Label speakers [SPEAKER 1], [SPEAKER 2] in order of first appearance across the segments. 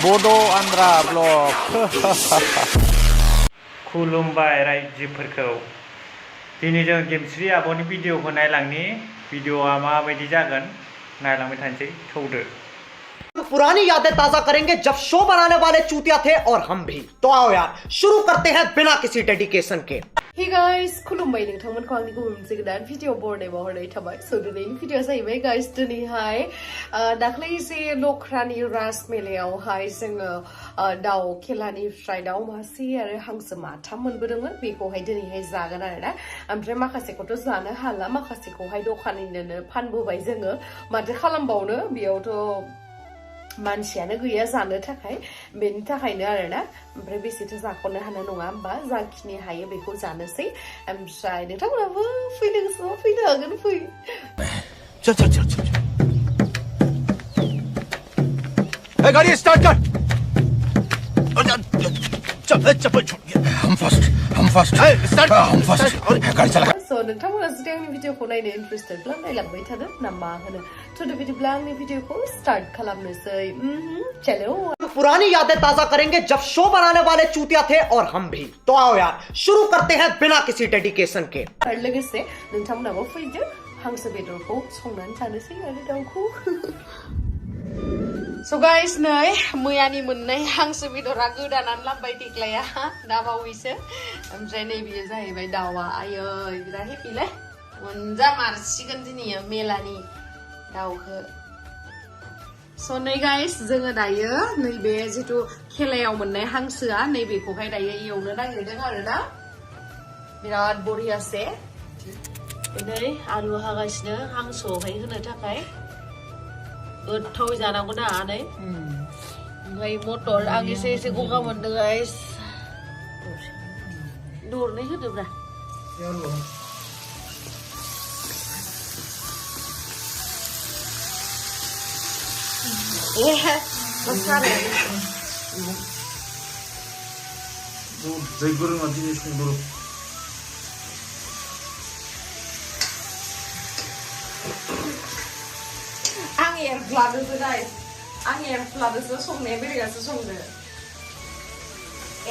[SPEAKER 1] Bodo Andhra blog Khulumbai रायजोफोरखौ दिनै जों gemsri आब'नि भिडिअखौ नायलांनि भिडिअआ माबायदि जागोन नायलांबाय थानोसै थौदो
[SPEAKER 2] पुरानी यादें ताजा करेंगे जब शो बनाने वाले चूतिया थे और हम भी तो आओ यार शुरू करते हैं बिना किसी डेडिकेशन के
[SPEAKER 3] Hey guys, Khulumbai नोंथांमोनखौ आंनि गुबुन मोनसे गोदान भिडिअ बरनाय महरै थाबाय दिनैनि भिडिअआ जाहैबाय गाइस दिनैहाय दाख्लै जे लख्रानि राज मेलायावहाय जोङो दाउ खेलानिफ्राय दाउ मासे आरो हांसो माथाम मोनबोदोंमोन बेखौहाय दिनैहाय जागोन आरोना ओमफ्राय माखासेखौथ' जानो हाला माखासेखौहाय दखानिनोनो फानबोबाय जोङो माथो खालामबावनो बेयावथ' मानसियानो गैया जानो थाखाय बेनि थाखायनो आरोना ओमफ्राय बेसेथो जाख'नो हानाय नङा होमबा जाखिनि हायो बेखौ जानोसै ओमफ्राय नोंथांमोनाबो फैनो गोसोबा फैनो हागोन फै
[SPEAKER 4] चल ए गाड़ी स्टार्ट कर चल हम फर्स्ट स्टार्ट हम फर्स्ट गाड़ी चला
[SPEAKER 3] So नोंथांमोना जुदि आंनि भिडिअखौ नायनो इन्टारेस्टेडब्ला नायलांबाय थादो ना मा होनो थ' बिदिब्ला आंनि भिडिअखौ स्टार्ट खालामनोसै चलो
[SPEAKER 2] पुरानी यादें ताजा करेंगे जब शो बनाने वाले चूतिया थे और हम भी तो आओ यार शुरू करते हैं बिना किसी डेडिकेशन के
[SPEAKER 3] लोगोसे नोंथांमोनाबो फैदो हांसो बेदरखौ संनानै जानोसै आरो दाउखौ So guys नै मैयानि मोननाय हांसो बेदरा गोदानानै लाबोबाय देग्लाया दा बावैसो ओमफ्राय नै बियो जाहैबाय दाउआ आयै बिराद हेपिलै मोनजामारसिगोन दिनै मेलानि दाउखौ So नै गाइस जोङो दायो नैबे जितु खेलायाव मोननाय हांसोआ नैबेखौहाय दायो एवनो नागिरदों आरोना बिराद बरियासे नै आलु हागासिनो हांसोआवहाय होनो थाखाय गोथाव जानांगौ ना आनै ओमफ्राय मटर आं एसे गगा मोनदों गाइस दरनै होदोब्रा आं एरफ्लादोसो गाइस आं एरफ्लादोसो संनाया बेलेगासो संदो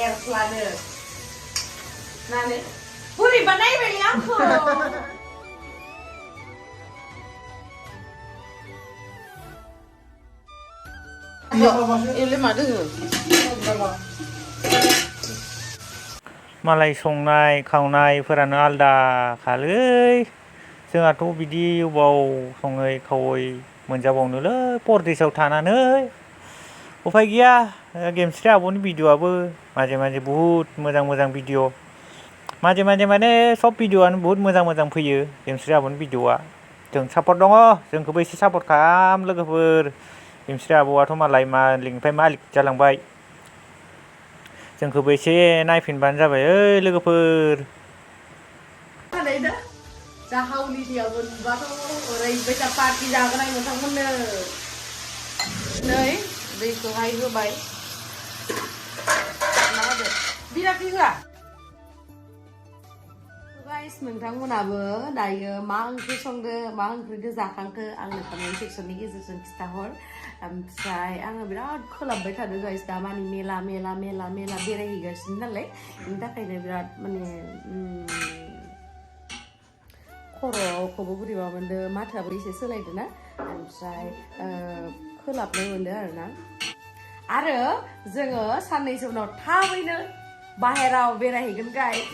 [SPEAKER 3] एरफ्लादो नानै बोरैबा नायबायलै आंखौ
[SPEAKER 1] मालाय संनाय खावनायफोरानो आलदा खालै जोंहाथ' बिदि अबाव सङै खावै मोनजाबावनोलै परदेसाव थानानै उफाय गैया gemsri आब'नि भिडिअआबो माजे माजे बुहुत मोजां भिडिअ माजे माने सब भिडिअआनो बुहुत मोजां फैयो gemsri आब'नि भिडिअआ जों सापर्ट दङ जोंखौबो एसे सापर्ट खालाम लोगोफोर gemsri आब'आथ' मालाय मालिकनिफ्राय मालिक जालांबाय जोंखौबो एसे नायफिनबानो जाबाय ओइ लोगोफोर
[SPEAKER 3] जाहावलिनियाबो नुबाथ' ओरैबायदि पार्टि जागोन आं नोंथांमोननो नै दैखौहाय होबाय बिराद होआ गाइस नोंथांमोनाबो दायो मा ओंख्रि संदो मा ओंख्रिखौ जाखांखो आंनो कमेन्ट सेक्सननि गेजेरजों खिथाहर ओमफ्राय आङो बिराद खोलाबबाय थादों गाइस दा माने मेला बेरायहैगासिनो नालाय बेनि थाखायनो बिराद माने खर'खौबो बोरैबा मोनदों माथोआबो एसे सोलायदों ना ओमफ्राय खोलाबनाय मोनदों आरो जोङो साननैसो उनाव थाबैनो बाहेराव बेरायहैगोन गाइस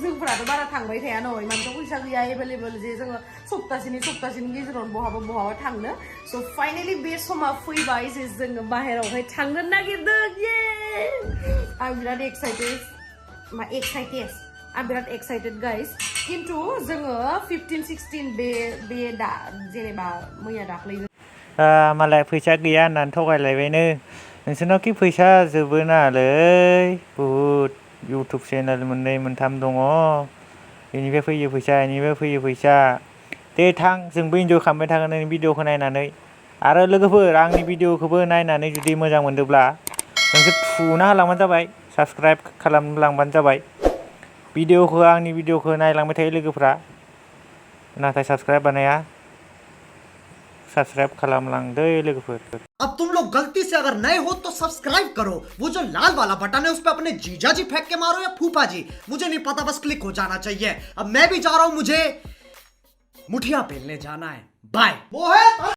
[SPEAKER 3] जोंफोराथ' बारा थांबाय थाया नय मानोथ' फैसा गैया एभेलेबल जे जोङो सप्तासेनि गेजेरावनो बहाबा थांनो स' फाइनेलि बे समा फैबाय जे जोङो बाहेरावहाय थांनो नागिरदों आं बिराद एक्साइटेड गाइस किन्तु जोङो 15-16 बे दा जेनेबा मैया दाख्लै
[SPEAKER 1] मालाय फैसा गैया होननानै थगायलायबायनो नोंसोरनाव फैसा जोबो नालै बुहुत इउटुब चेनेल मोननै मोनथाम दङ बेनिफ्राय फैयो फैसा दे थां जोंबो इन्जय खालामबाय थागोन नोंनि भिडिअखौ नायनानै आरो लोगोफोर आंनि भिडिअखौबो नायनानै जुदि मोजां मोनदोंब्ला नोंसोर थुना होलांबानो जाबाय साबस्क्राइब खालामलांबानो जाबाय आंनि भिडिअखौ नायलांबाय थायो लोगोफ्रा नाथाय साबस्क्राइब बानाया सब्सक्राइब खालामलांदो लोगोफोर।
[SPEAKER 2] अब तुम लोग गलती से अगर नए हो तो सब्सक्राइब करो, वो जो लाल वाला बटन है उस पर अपने जीजा जी फेंक के मारो या फूफा जी, मुझे नहीं पता, बस क्लिक हो जाना चाहिए। अब मैं भी जा रहा हूं, मुझे मुठिया पेलने जाना है। बाय।